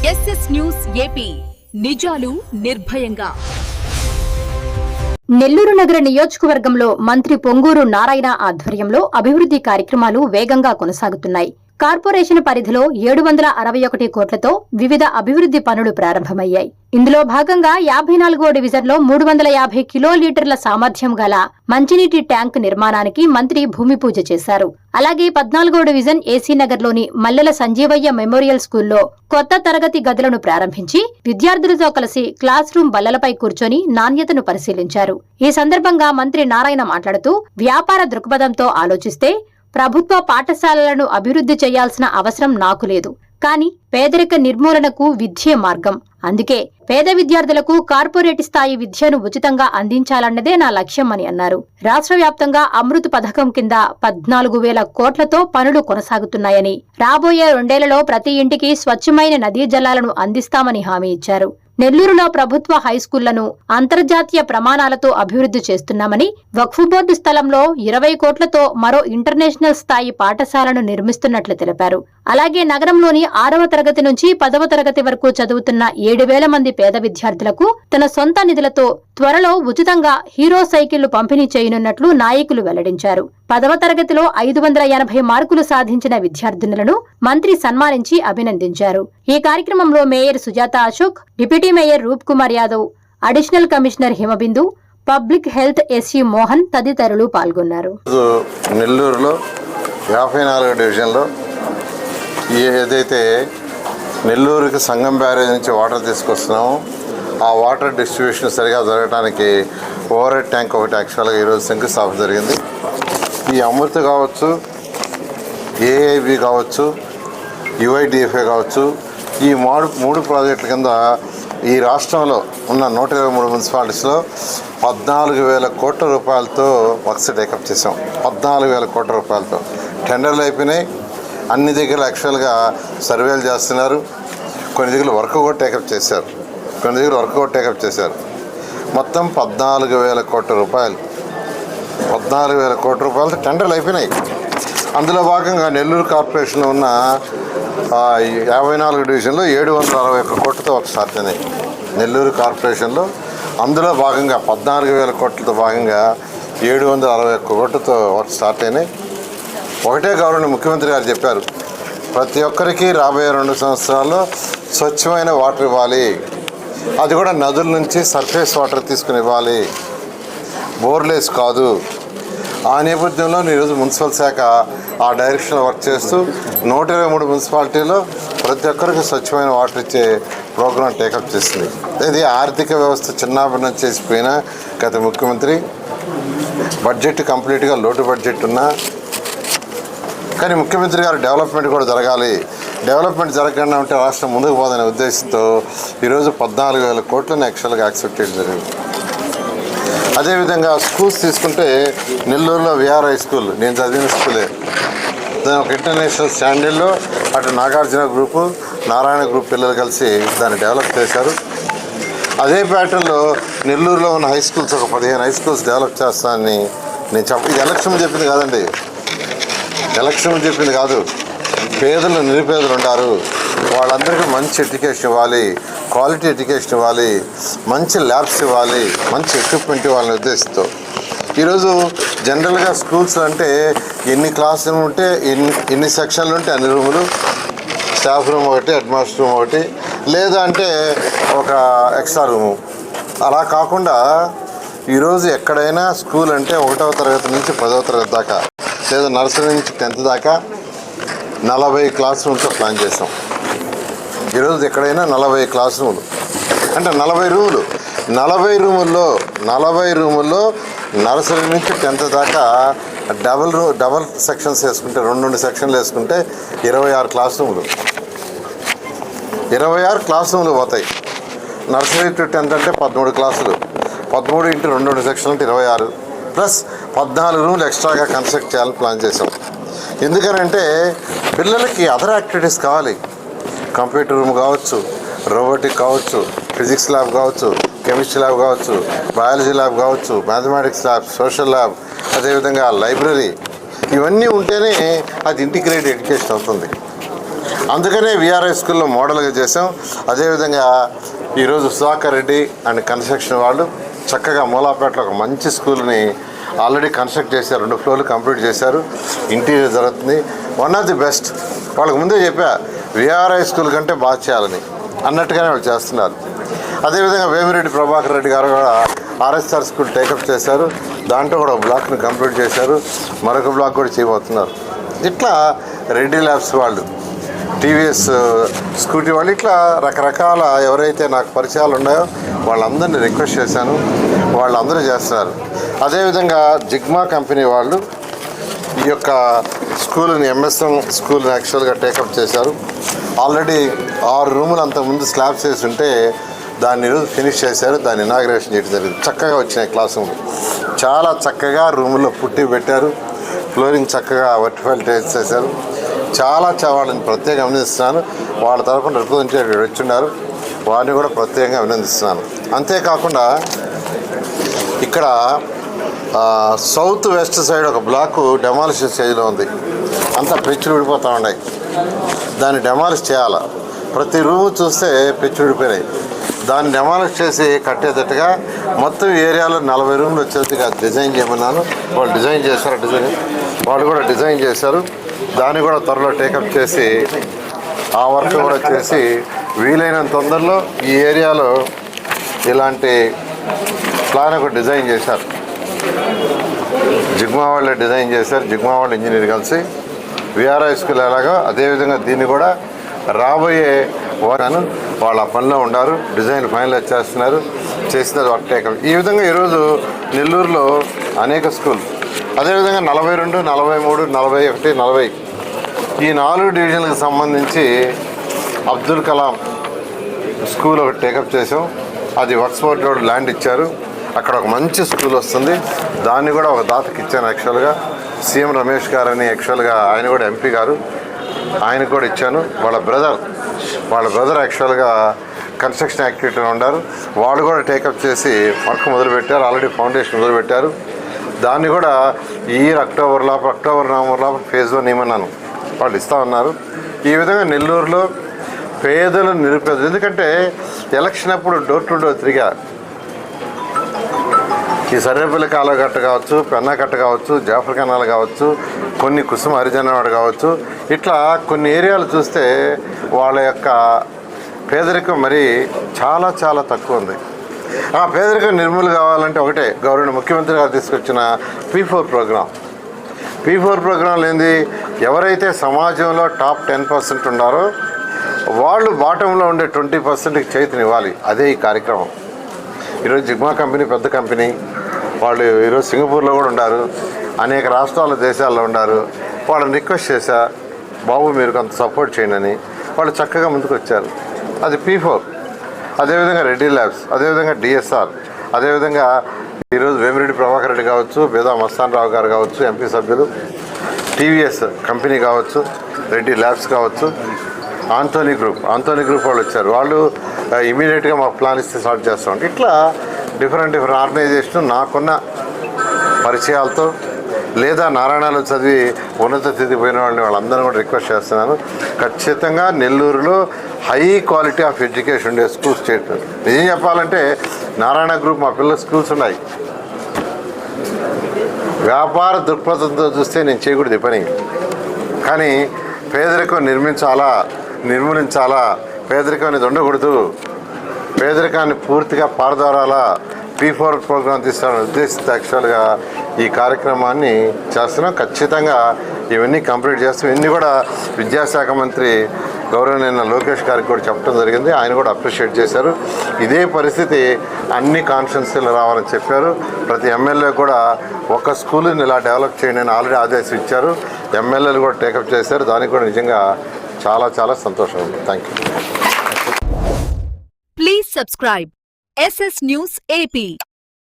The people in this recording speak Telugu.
ఎస్ఎస్ న్యూస్ ఏపీ నిజాలు నిర్భయంగా. నెల్లూరు నగర నియోజకవర్గంలో మంత్రి పొంగూరు నారాయణ ఆధ్వర్యంలో అభివృద్ధి కార్యక్రమాలు వేగంగా కొనసాగుతున్నాయి. కార్పొరేషన్ పరిధిలో 761 కోట్లతో వివిధ అభివృద్ధి పనులు ప్రారంభమయ్యాయి. ఇందులో భాగంగా 54వ డివిజన్లో 350 కిలోలీటర్ల సామర్థ్యం గల మంచినీటి ట్యాంక్ నిర్మాణానికి మంత్రి భూమి పూజ చేశారు. అలాగే 14వ డివిజన్ ఏసీ నగర్లోని మల్లెల సంజీవయ్య మెమోరియల్ స్కూల్లో కొత్త తరగతి గదులను ప్రారంభించి విద్యార్థులతో కలిసి క్లాస్ రూమ్ బల్లలపై కూర్చొని నాణ్యతను పరిశీలించారు. ఈ సందర్భంగా మంత్రి నారాయణ మాట్లాడుతూ, వ్యాపార దృక్పథంతో ఆలోచిస్తే ప్రభుత్వ పాఠశాలలను అభివృద్ధి చేయాల్సిన అవసరం నాకు లేదు. కానీ పేదరిక నిర్మూలనకు విద్యే మార్గం. అందుకే పేద విద్యార్థులకు కార్పొరేట్ స్థాయి విద్యను ఉచితంగా అందించాలన్నదే నా లక్ష్యం అని అన్నారు. రాష్ట్ర వ్యాప్తంగా అమృత్ పథకం కింద 14,000 కోట్లతో పనులు కొనసాగుతున్నాయని, రాబోయే 2 ఏళ్లలో ప్రతి ఇంటికి స్వచ్ఛమైన నదీ జలాలను అందిస్తామని హామీ ఇచ్చారు. నెల్లూరులో ప్రభుత్వ హైస్కూళ్లను అంతర్జాతీయ ప్రమాణాలతో అభివృద్ధి చేస్తున్నామని, వక్ఫ్ బోర్డు స్థలంలో 20 కోట్లతో మరో ఇంటర్నేషనల్ స్థాయి పాఠశాలను నిర్మిస్తున్నట్లు తెలిపారు. అలాగే నగరంలోని 6వ తరగతి నుంచి 10వ తరగతి వరకు చదువుతున్న 7,000 మంది పేద విద్యార్థులకు తన సొంత నిధులతో త్వరలో ఉచితంగా హీరో సైకిళ్లు పంపిణీ చేయనున్నట్లు నాయకులు వెల్లడించారు. 10వ తరగతిలో 580 మార్కులు సాధించిన విద్యార్థినులను మంత్రి సన్మానించి అభినందించారు. ఈ కార్యక్రమంలో mayor Sujatha Ashok, deputy mayor Roop Kumar Yadav, additional commissioner Himabindu, public health SE Mohan తదితరులు పాల్గొన్నారు. నెల్లూరులో 54వ డివిజన్లో ఏదైతే నెల్లూరుకి సంగం బ్యారేజ్ నుంచి వాటర్ తీసుకొస్తున్నామో ఆ వాటర్ డిస్ట్రిబ్యూషన్ సరిగా జరగడానికి ఓవర్ హెడ్ ట్యాంక్ ఒకటి యాక్చువల్గా ఈరోజు శంకుస్థాపన జరిగింది. ఈ అమృత్ కావచ్చు, ఏఐబి కావచ్చు, యుఐడిఎఫ్ఏ కావచ్చు, ఈ 3 ప్రాజెక్టుల కింద ఈ రాష్ట్రంలో ఉన్న 123 మున్సిపాలిటీస్లో 14,000 కోట్ల రూపాయలతో వర్క్స్ టేకప్ చేసాం. 14,000 కోట్ల రూపాయలతో టెండర్లు అయిపోయినాయి. అన్ని దగ్గర యాక్చువల్గా సర్వేలు చేస్తున్నారు. కొన్ని దగ్గర వర్క్ కూడా టేకప్ చేశారు. మొత్తం 14,000 కోట్ల రూపాయలు, 14,000 కోట్ల రూపాయలతో టెండర్లు అయిపోయినాయి. అందులో భాగంగా నెల్లూరు కార్పొరేషన్లో ఉన్న 54 డివిజన్లో 761 కోట్లతో ఒక స్టార్ట్ అయినాయి. నెల్లూరు కార్పొరేషన్లో అందులో భాగంగా 14,000 కోట్లతో భాగంగా 761 కోట్లతో వర్క్ స్టార్ట్ అయినాయి. ఒకటే గవర్నమెంట్ ముఖ్యమంత్రి గారు చెప్పారు, ప్రతి ఒక్కరికి రాబోయే 2 సంవత్సరాల్లో స్వచ్ఛమైన వాటర్ ఇవ్వాలి. అది కూడా నదుల నుంచి సర్ఫేస్ వాటర్ తీసుకుని ఇవ్వాలి, బోర్లేస్ కాదు. ఆ నేపథ్యంలో ఈరోజు మున్సిపల్ శాఖ ఆ డైరెక్షన్లో వర్క్ చేస్తూ 123 మున్సిపాలిటీలో ప్రతి ఒక్కరికి స్వచ్ఛమైన వాటర్ ఇచ్చే ప్రోగ్రాం టేకప్ చేసింది. ఇది ఆర్థిక వ్యవస్థ చిన్నాభిన్నం చేసిపోయిన గత ముఖ్యమంత్రి, బడ్జెట్ కంప్లీట్గా లోటు బడ్జెట్ ఉన్నా కానీ ముఖ్యమంత్రి గారు డెవలప్మెంట్ కూడా జరగాలి, డెవలప్మెంట్ జరగకుండా ఉంటే రాష్ట్రం ముందుకు పోదనే ఉద్దేశంతో ఈరోజు 14,000 కోట్లను యాక్చువల్గా యాక్సెప్ట్ చేయడం జరిగింది. అదేవిధంగా స్కూల్స్ తీసుకుంటే నెల్లూరులో విఆర్ హై స్కూల్ నేను చదివిన స్కూలే, దాని ఒక ఇంటర్నేషనల్ స్టాండర్డ్లో అటు నాగార్జున గ్రూపు, నారాయణ గ్రూప్ పిల్లలు కలిసి దాన్ని డెవలప్ చేశారు. అదే ప్యాటర్న్లో నెల్లూరులో ఉన్న హై స్కూల్స్ ఒక 15 హై స్కూల్స్ డెవలప్ చేస్తానని నేను ఇది ఎలక్షన్ చెప్పింది కాదండి, పేదలు నిరుపేదలు ఉన్నారు, వాళ్ళందరికీ మంచి ఎడ్యుకేషన్ ఇవ్వాలి, క్వాలిటీ ఎడ్యుకేషన్ ఇవ్వాలి, మంచి ల్యాబ్స్ ఇవ్వాలి, మంచి ఎక్విప్మెంట్ ఇవ్వాలనే ఉద్దేశంతో ఈరోజు జనరల్గా స్కూల్స్ అంటే ఎన్ని క్లాస్ రూమ్ ఉంటే ఎన్ని సెక్షన్లు ఉంటే అన్ని రూములు, స్టాఫ్ రూమ్ ఒకటి, హెడ్ మాస్టర్ రూమ్ ఒకటి, లేదా అంటే ఒక ఎక్స్ట్రా రూము. అలా కాకుండా ఈరోజు ఎక్కడైనా స్కూల్ అంటే 1వ తరగతి నుంచి 10వ తరగతి దాకా, లేదా నర్సరీ నుంచి 10th దాకా 40 క్లాస్ రూమ్తో ప్లాన్ చేసాం. ఈరోజు ఎక్కడైనా 40 క్లాస్ రూములు అంటే 40 రూములు, 40 రూముల్లో నర్సరీ నుంచి 10th దాకా డబల్ సెక్షన్స్ వేసుకుంటే 2 సెక్షన్లు వేసుకుంటే 26 క్లాస్ రూములు, 26 క్లాస్ రూములు పోతాయి. నర్సరీ టు 10th అంటే 13 క్లాసులు, 13 × 2 సెక్షన్లు అంటే 26 ప్లస్ 14 రూములు ఎక్స్ట్రాగా కన్స్ట్రక్ట్ చేయాలని ప్లాన్ చేసాం. ఎందుకనంటే పిల్లలకి అదర్ యాక్టివిటీస్ కావాలి, కంప్యూటర్ రూమ్ కావచ్చు, రోబోటిక్ కావచ్చు, ఫిజిక్స్ ల్యాబ్ కావచ్చు, కెమిస్ట్రీ ల్యాబ్ కావచ్చు, బయాలజీ ల్యాబ్ కావచ్చు, మ్యాథమెటిక్స్ ల్యాబ్, సోషల్ ల్యాబ్, అదేవిధంగా లైబ్రరీ, ఇవన్నీ ఉంటేనే అది ఇంటిగ్రేటెడ్ ఎడ్యుకేషన్ అవుతుంది. అందుకనే విఆర్ఐ స్కూల్లో మోడల్గా చేసాం. అదేవిధంగా ఈరోజు సుధాకర్ రెడ్డి అండ్ కన్స్ట్రక్షన్ వాళ్ళు చక్కగా మూలాపేటలో ఒక మంచి స్కూల్ని ఆల్రెడీ కన్స్ట్రక్ట్ చేశారు. 2 ఫ్లోర్లు కంప్లీట్ చేశారు. ఇంటీరియర్ జరుగుతుంది. One of the best. వాళ్ళకి ముందే చెప్పా విఆర్ఐ స్కూల్ కంటే బాగా చేయాలని అన్నట్టుగానే వాళ్ళు చేస్తున్నారు. అదేవిధంగా వేమిరెడ్డి ప్రభాకర్ రెడ్డి గారు కూడా ఆర్ఎస్ఆర్ స్కూల్ టేకప్ చేశారు. దాంట్లో కూడా బ్లాక్ని కంప్లీట్ చేశారు. మరొక బ్లాక్ కూడా చేయబోతున్నారు. ఇట్లా రెడ్డి ల్యాబ్స్ వాళ్ళు, టీవీఎస్ స్కూటీ వాళ్ళు, ఇట్లా రకరకాల ఎవరైతే నాకు పరిచయాలు ఉన్నాయో వాళ్ళందరినీ రిక్వెస్ట్ చేశాను. వాళ్ళందరూ చేస్తున్నారు. అదేవిధంగా జిగ్మా కంపెనీ వాళ్ళు ఈ యొక్క స్కూల్ని ఎంఎస్ఎం స్కూల్ని యాక్చువల్గా టేకప్ చేశారు. ఆల్రెడీ 6 రూములు అంతకుముందు స్లాబ్స్ వేసి ఉంటే దాన్ని ఈరోజు ఫినిష్ చేశారు. దాన్ని ఇనాగ్రేషన్ చేయడం జరిగింది. చక్కగా వచ్చినాయి క్లాస్ రూమ్లు. చాలా చక్కగా రూముల్లో పుట్టి పెట్టారు. ఫ్లోరింగ్ చక్కగా వర్టిఫైల్ టైల్స్ చేశారు. చాలా వాళ్ళని ప్రత్యేకంగా అభినందిస్తున్నాను. వాళ్ళ తరఫున రిప్రజెంటేటివ్ వచ్చిన్నారు. వారిని కూడా ప్రత్యేకంగా అభినందిస్తున్నాను. అంతేకాకుండా ఇక్కడ సౌత్ వెస్ట్ సైడ్ ఒక బ్లాకు డెమాలిషన్ స్టేజ్లో ఉంది. అంతా పెచ్చులు విడిపోతూ ఉన్నాయి. దాన్ని డెమాలిష్ చేయాలి. ప్రతి రూము చూస్తే పెచ్చులు విడిపోయినాయి. దాన్ని డెమాలిష్ చేసి కట్టేటట్టుగా మొత్తం ఏరియాలో 40 రూములు వచ్చేట్టుగా డిజైన్ చేయమన్నాను. వాళ్ళు డిజైన్ చేశారు. వాళ్ళు కూడా డిజైన్ చేశారు. దాన్ని కూడా త్వరలో టేకప్ చేసి ఆ వర్క్ కూడా చేసి వీలైనంత తొందరలో ఈ ఏరియాలో ఇలాంటి ప్లాన్ ఒక డిజైన్ చేశారు. జిగ్మా వాళ్ళే డిజైన్ చేశారు. జిగ్మా వాళ్ళ ఇంజనీర్ కలిసి విఆర్ఐ స్కూల్ ఎలాగో అదేవిధంగా దీన్ని కూడా రాబోయే వారాను వాళ్ళ పనిలో ఉన్నారు. డిజైన్ ఫైనలైజ్ చేస్తున్నారు. చేసిన వర్క్ టేకప్. ఈ విధంగా ఈరోజు నెల్లూరులో అనేక స్కూల్, అదేవిధంగా 42, 43, 41, 40 ఈ 4 డివిజన్లకు సంబంధించి అబ్దుల్ కలాం స్కూల్ ఒకటి టేకప్ చేసాం. అది వర్క్స్పోర్ట్ రోడ్ ల్యాండ్ ఇచ్చారు. అక్కడ ఒక మంచి స్కూల్ వస్తుంది. దాన్ని కూడా ఒక దాతకి ఇచ్చాను. యాక్చువల్గా సీఎం రమేష్ గారు అని యాక్చువల్గా ఆయన కూడా ఎంపీ గారు, ఆయనకు కూడా ఇచ్చాను. వాళ్ళ బ్రదర్ యాక్చువల్గా కన్స్ట్రక్షన్ యాక్టివిటీలో ఉన్నారు. వాళ్ళు కూడా టేకప్ చేసి వర్క్ మొదలుపెట్టారు. ఆల్రెడీ ఫౌండేషన్ మొదలుపెట్టారు. దాన్ని కూడా ఈ అక్టోబర్, నవంబర్ లోపల ఫేజ్ 1 ఇవ్వమన్నాను. వాళ్ళు ఇస్తా ఉన్నారు. ఈ విధంగా నెల్లూరులో పేదలు నిరుపేదలు, ఎందుకంటే ఎలక్షన్ అప్పుడు డోర్ టు డోర్ తిరిగా ఈ సర్వేపల్లి కాలువ కట్ట కావచ్చు, పెన్నా కట్ట కావచ్చు, జాఫర్ కెనాల్ కావచ్చు, కొన్ని కుసుమ హరిజనవాడ కావచ్చు, ఇట్లా కొన్ని ఏరియాలు చూస్తే వాళ్ళ యొక్క పేదరికం మరి చాలా చాలా తక్కువ ఉంది. ఆ పేదరికం నిర్మూలన కావాలంటే ఒకటే, గౌరవ ముఖ్యమంత్రి గారు తీసుకొచ్చిన P4 ప్రోగ్రాం. P4 ప్రోగ్రాంలు ఏంది, ఎవరైతే సమాజంలో టాప్ 10% ఉన్నారో వాళ్ళు బాటంలో ఉండే 20%కి చేతినివ్వాలి. అదే ఈ కార్యక్రమం. ఈరోజు జిగ్మా కంపెనీ పెద్ద కంపెనీ, వాళ్ళు ఈరోజు సింగపూర్లో కూడా ఉన్నారు, అనేక రాష్ట్రాల దేశాల్లో ఉన్నారు. వాళ్ళని రిక్వెస్ట్ చేశా, బాబు మీరు కొంత సపోర్ట్ చేయండి అని. వాళ్ళు చక్కగా ముందుకు వచ్చారు. అది P4. అదేవిధంగా రెడ్డి ల్యాబ్స్, అదేవిధంగా DSR, అదేవిధంగా ఈరోజు వేమిరెడ్డి ప్రభాకర్ రెడ్డి కావచ్చు, బేదా మస్తాన్ రావు గారు కావచ్చు, ఎంపీ సభ్యులు, టీవీఎస్ కంపెనీ కావచ్చు, రెడ్డి ల్యాబ్స్ కావచ్చు, ఆంటోనీ గ్రూప్ వాళ్ళు వచ్చారు. వాళ్ళు ఇమీడియట్గా మాకు ప్లాన్ ఇస్తే స్టార్ట్ చేస్తాం. ఇట్లా డిఫరెంట్ ఆర్గనైజేషన్ నాకున్న పరిచయాలతో లేదా నారాయణలో చదివి ఉన్నత స్థితికి పోయిన వాళ్ళందరూ కూడా రిక్వెస్ట్ చేస్తున్నాను. ఖచ్చితంగా నెల్లూరులో హై క్వాలిటీ ఆఫ్ ఎడ్యుకేషన్ ఉండే స్కూల్స్ చేయటం. నిజం చెప్పాలంటే నారాయణ గ్రూప్ మా పిల్లల స్కూల్స్ ఉన్నాయి. వ్యాపార దృక్పథంతో చూస్తే నేను చేయకూడదు పని, కానీ పేదరికం నిర్మూలించాలా, పేదరికం అనేది ఉండకూడదు, పేదరికాన్ని పూర్తిగా పారదోరాలా, P4 ప్రోగ్రాం తీసుకోవాలని ఉద్దేశిస్తే యాక్చువల్గా ఈ కార్యక్రమాన్ని చేస్తున్నాం. ఖచ్చితంగా ఇవన్నీ కంప్లీట్ చేస్తాం. ఇవన్నీ కూడా విద్యాశాఖ మంత్రి గౌరవనీయ లోకేష్ గారికి కూడా చెప్పడం జరిగింది. ఆయన కూడా అప్రిషియేట్ చేశారు. ఇదే పరిస్థితి అన్ని కాన్స్టిట్యున్సీలు రావాలని చెప్పారు. ప్రతి ఎమ్మెల్యే కూడా ఒక స్కూల్ని ఇలా డెవలప్ చేయండి అని ఆల్రెడీ ఆదేశం ఇచ్చారు. ఎమ్మెల్యేలు కూడా టేకప్ చేశారు. దానికి కూడా నిజంగా చాలా చాలా సంతోషం ఉంది. Thank you. Please subscribe SS News AP.